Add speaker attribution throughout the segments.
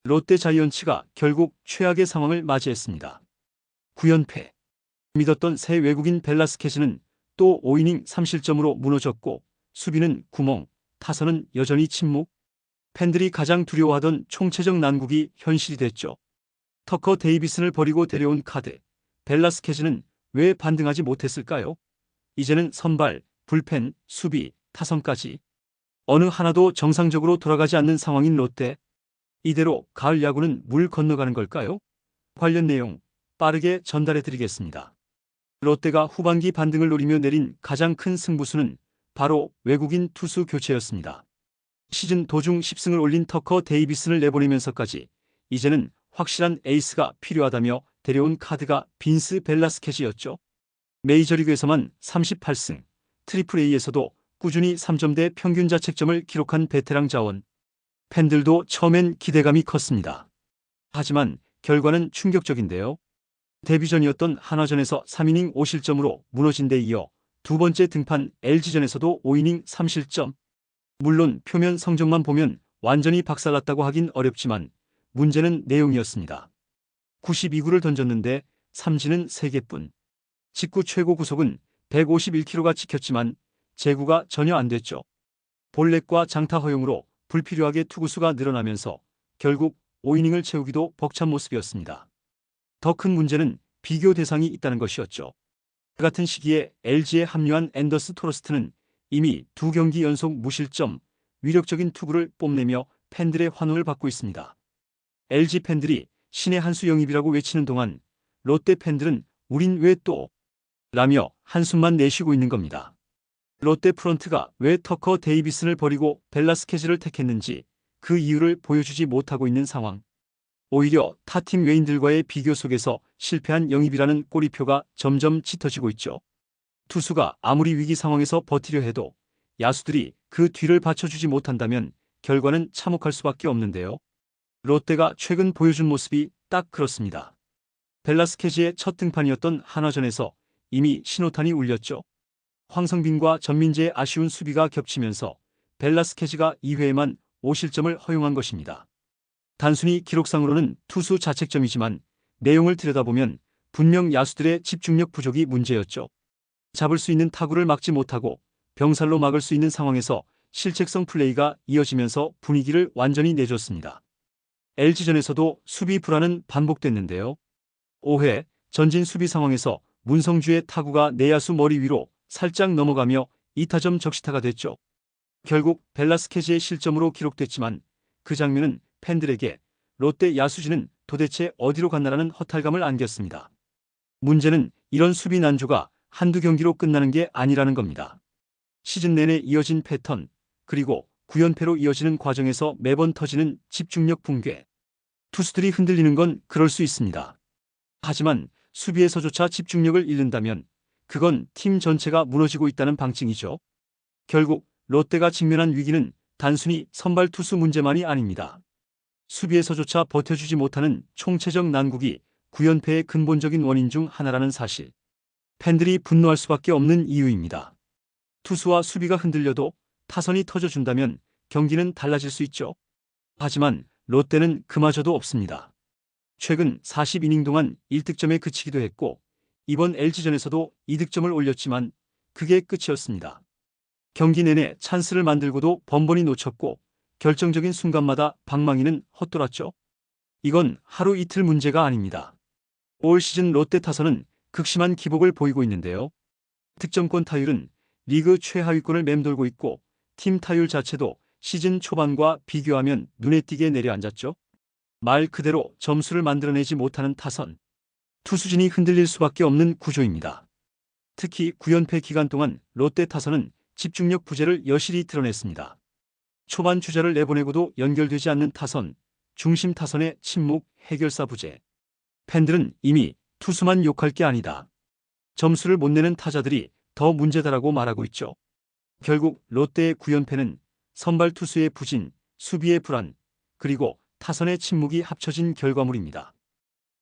Speaker 1: 롯데 자이언츠가 결국 최악의 상황을 맞이했습니다. 9연패. 믿었던 새 외국인 벨라스케즈는 또 5이닝 3실점으로 무너졌고 수비는 구멍, 타선은 여전히 침묵. 팬들이 가장 두려워하던 총체적 난국이 현실이 됐죠. 터커 데이비슨을 버리고 데려온 카드. 벨라스케즈는 왜 반등하지 못했을까요? 이제는 선발, 불펜, 수비, 타선까지 어느 하나도 정상적으로 돌아가지 않는 상황인 롯데. 이대로 가을 야구는 물 건너가는 걸까요? 관련 내용 빠르게 전달해 드리겠습니다. 롯데가 후반기 반등을 노리며 내린 가장 큰 승부수는 바로 외국인 투수 교체였습니다. 시즌 도중 10승을 올린 터커 데이비슨을 내보내면서까지 이제는 확실한 에이스가 필요하다며 데려온 카드가 빈스 벨라스케즈였죠. 메이저리그에서만 38승, 트리플 A에서도 꾸준히 3점대 평균 자책점을 기록한 베테랑 자원. 팬들도 처음엔 기대감이 컸습니다. 하지만 결과는 충격적인데요. 데뷔전이었던 한화전에서 3이닝 5실점으로 무너진 데 이어 두 번째 등판 LG전에서도 5이닝 3실점. 물론 표면 성적만 보면 완전히 박살났다고 하긴 어렵지만 문제는 내용이었습니다. 92구를 던졌는데 삼진은 3개뿐. 직구 최고 구속은 151km가 찍혔지만 제구가 전혀 안 됐죠. 볼넷과 장타 허용으로 불필요하게 투구수가 늘어나면서 결국 5이닝을 채우기도 벅찬 모습이었습니다. 더 큰 문제는 비교 대상이 있다는 것이었죠. 같은 시기에 LG에 합류한 앤더스 토러스트는 이미 2경기 연속 무실점, 위력적인 투구를 뽐내며 팬들의 환호를 받고 있습니다. LG 팬들이 신의 한수 영입이라고 외치는 동안 롯데 팬들은 우린 왜 또? 라며 한숨만 내쉬고 있는 겁니다. 롯데 프런트가 왜 터커 데이비슨을 버리고 벨라스케즈를 택했는지 그 이유를 보여주지 못하고 있는 상황. 오히려 타팀 외인들과의 비교 속에서 실패한 영입이라는 꼬리표가 점점 짙어지고 있죠. 투수가 아무리 위기 상황에서 버티려 해도 야수들이 그 뒤를 받쳐주지 못한다면 결과는 참혹할 수밖에 없는데요. 롯데가 최근 보여준 모습이 딱 그렇습니다. 벨라스케즈의 첫 등판이었던 한화전에서 이미 신호탄이 울렸죠. 황성빈과 전민재의 아쉬운 수비가 겹치면서 벨라스케즈가 2회에만 5실점을 허용한 것입니다. 단순히 기록상으로는 투수 자책점이지만 내용을 들여다보면 분명 야수들의 집중력 부족이 문제였죠. 잡을 수 있는 타구를 막지 못하고 병살로 막을 수 있는 상황에서 실책성 플레이가 이어지면서 분위기를 완전히 내줬습니다. LG전에서도 수비 불안은 반복됐는데요. 5회 전진 수비 상황에서 문성주의 타구가 내야수 머리 위로 살짝 넘어가며 2타점 적시타가 됐죠. 결국 벨라스케즈의 실점으로 기록됐지만 그 장면은 팬들에게 롯데 야수진은 도대체 어디로 갔나라는 허탈감을 안겼습니다. 문제는 이런 수비 난조가 한두 경기로 끝나는 게 아니라는 겁니다. 시즌 내내 이어진 패턴, 그리고 9연패로 이어지는 과정에서 매번 터지는 집중력 붕괴. 투수들이 흔들리는 건 그럴 수 있습니다. 하지만 수비에서조차 집중력을 잃는다면 그건 팀 전체가 무너지고 있다는 방증이죠. 결국 롯데가 직면한 위기는 단순히 선발 투수 문제만이 아닙니다. 수비에서조차 버텨주지 못하는 총체적 난국이 9연패의 근본적인 원인 중 하나라는 사실. 팬들이 분노할 수밖에 없는 이유입니다. 투수와 수비가 흔들려도 타선이 터져준다면 경기는 달라질 수 있죠. 하지만 롯데는 그마저도 없습니다. 최근 40이닝 동안 1득점에 그치기도 했고 이번 LG전에서도 2득점을 올렸지만 그게 끝이었습니다. 경기 내내 찬스를 만들고도 번번이 놓쳤고 결정적인 순간마다 방망이는 헛돌았죠. 이건 하루 이틀 문제가 아닙니다. 올 시즌 롯데 타선은 극심한 기복을 보이고 있는데요. 득점권 타율은 리그 최하위권을 맴돌고 있고 팀 타율 자체도 시즌 초반과 비교하면 눈에 띄게 내려앉았죠. 말 그대로 점수를 만들어내지 못하는 타선. 투수진이 흔들릴 수밖에 없는 구조입니다. 특히 9연패 기간 동안 롯데 타선은 집중력 부재를 여실히 드러냈습니다. 초반 주자를 내보내고도 연결되지 않는 타선, 중심 타선의 침묵, 해결사 부재. 팬들은 이미 투수만 욕할 게 아니다. 점수를 못 내는 타자들이 더 문제다라고 말하고 있죠. 결국 롯데의 9연패는 선발 투수의 부진, 수비의 불안, 그리고 타선의 침묵이 합쳐진 결과물입니다.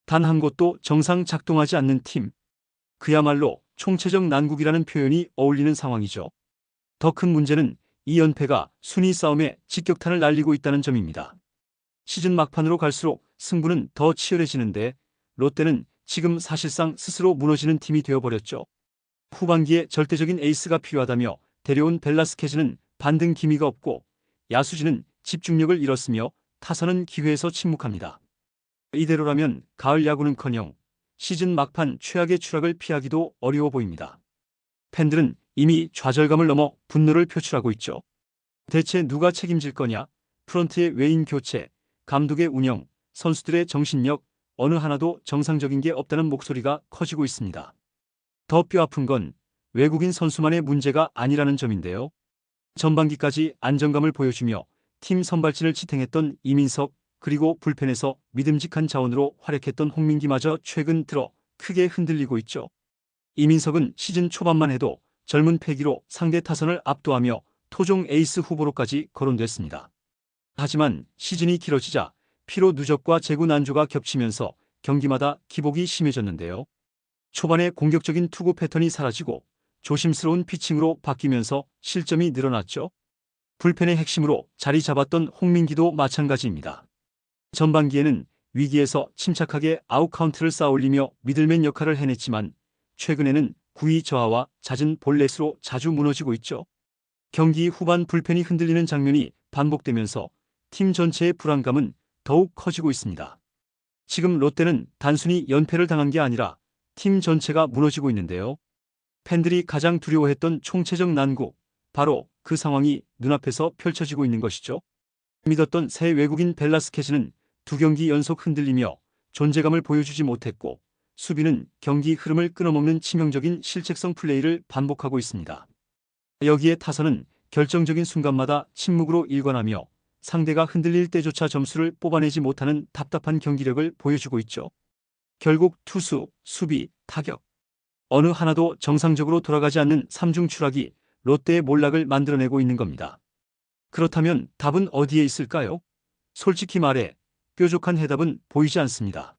Speaker 1: 단 한 곳도 정상 작동하지 않는 팀. 그야말로 총체적 난국이라는 표현이 어울리는 상황이죠. 더 큰 문제는 이 연패가 순위 싸움에 직격탄을 날리고 있다는 점입니다. 시즌 막판으로 갈수록 승부는 더 치열해지는데 롯데는 지금 사실상 스스로 무너지는 팀이 되어버렸죠. 후반기에 절대적인 에이스가 필요하다며 데려온 벨라스케즈는 반등 기미가 없고 야수진은 집중력을 잃었으며 타선은 기회에서 침묵합니다. 이대로라면 가을 야구는커녕 시즌 막판 최악의 추락을 피하기도 어려워 보입니다. 팬들은 이미 좌절감을 넘어 분노를 표출하고 있죠. 대체 누가 책임질 거냐? 프런트의 외인 교체, 감독의 운영, 선수들의 정신력 어느 하나도 정상적인 게 없다는 목소리가 커지고 있습니다. 더 뼈아픈 건 외국인 선수만의 문제가 아니라는 점인데요. 전반기까지 안정감을 보여주며 팀 선발진을 지탱했던 이민석, 그리고 불펜에서 믿음직한 자원으로 활약했던 홍민기마저 최근 들어 크게 흔들리고 있죠. 이민석은 시즌 초반만 해도 젊은 패기로 상대 타선을 압도하며 토종 에이스 후보로까지 거론됐습니다. 하지만 시즌이 길어지자 피로 누적과 제구 난조가 겹치면서 경기마다 기복이 심해졌는데요. 초반에 공격적인 투구 패턴이 사라지고 조심스러운 피칭으로 바뀌면서 실점이 늘어났죠. 불펜의 핵심으로 자리 잡았던 홍민기도 마찬가지입니다. 전반기에는 위기에서 침착하게 아웃카운트를 쌓아올리며 미들맨 역할을 해냈지만 최근에는 구위 저하와 잦은 볼넷으로 자주 무너지고 있죠. 경기 후반 불펜이 흔들리는 장면이 반복되면서 팀 전체의 불안감은 더욱 커지고 있습니다. 지금 롯데는 단순히 연패를 당한 게 아니라 팀 전체가 무너지고 있는데요. 팬들이 가장 두려워했던 총체적 난국, 바로 그 상황이 눈앞에서 펼쳐지고 있는 것이죠. 믿었던 새 외국인 벨라스케즈는 2경기 연속 흔들리며 존재감을 보여주지 못했고 수비는 경기 흐름을 끊어먹는 치명적인 실책성 플레이를 반복하고 있습니다. 여기에 타선은 결정적인 순간마다 침묵으로 일관하며 상대가 흔들릴 때조차 점수를 뽑아내지 못하는 답답한 경기력을 보여주고 있죠. 결국 투수, 수비, 타격 어느 하나도 정상적으로 돌아가지 않는 삼중 추락이 롯데의 몰락을 만들어내고 있는 겁니다. 그렇다면 답은 어디에 있을까요? 솔직히 말해 뾰족한 해답은 보이지 않습니다.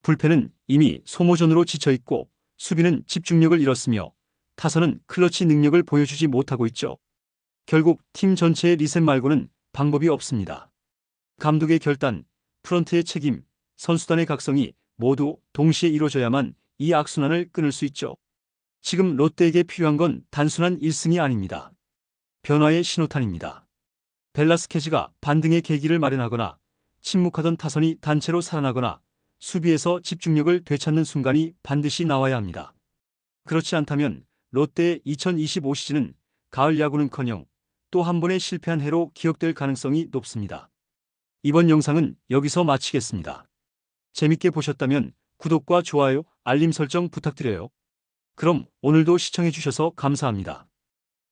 Speaker 1: 불펜은 이미 소모전으로 지쳐있고 수비는 집중력을 잃었으며 타선은 클러치 능력을 보여주지 못하고 있죠. 결국 팀 전체의 리셋 말고는 방법이 없습니다. 감독의 결단, 프런트의 책임, 선수단의 각성이 모두 동시에 이루어져야만 이 악순환을 끊을 수 있죠. 지금 롯데에게 필요한 건 단순한 1승이 아닙니다. 변화의 신호탄입니다. 벨라스케즈가 반등의 계기를 마련하거나 침묵하던 타선이 단체로 살아나거나 수비에서 집중력을 되찾는 순간이 반드시 나와야 합니다. 그렇지 않다면 롯데의 2025 시즌은 가을 야구는커녕 또 한 번의 실패한 해로 기억될 가능성이 높습니다. 이번 영상은 여기서 마치겠습니다. 재밌게 보셨다면 구독과 좋아요, 알림 설정 부탁드려요. 그럼 오늘도 시청해주셔서 감사합니다.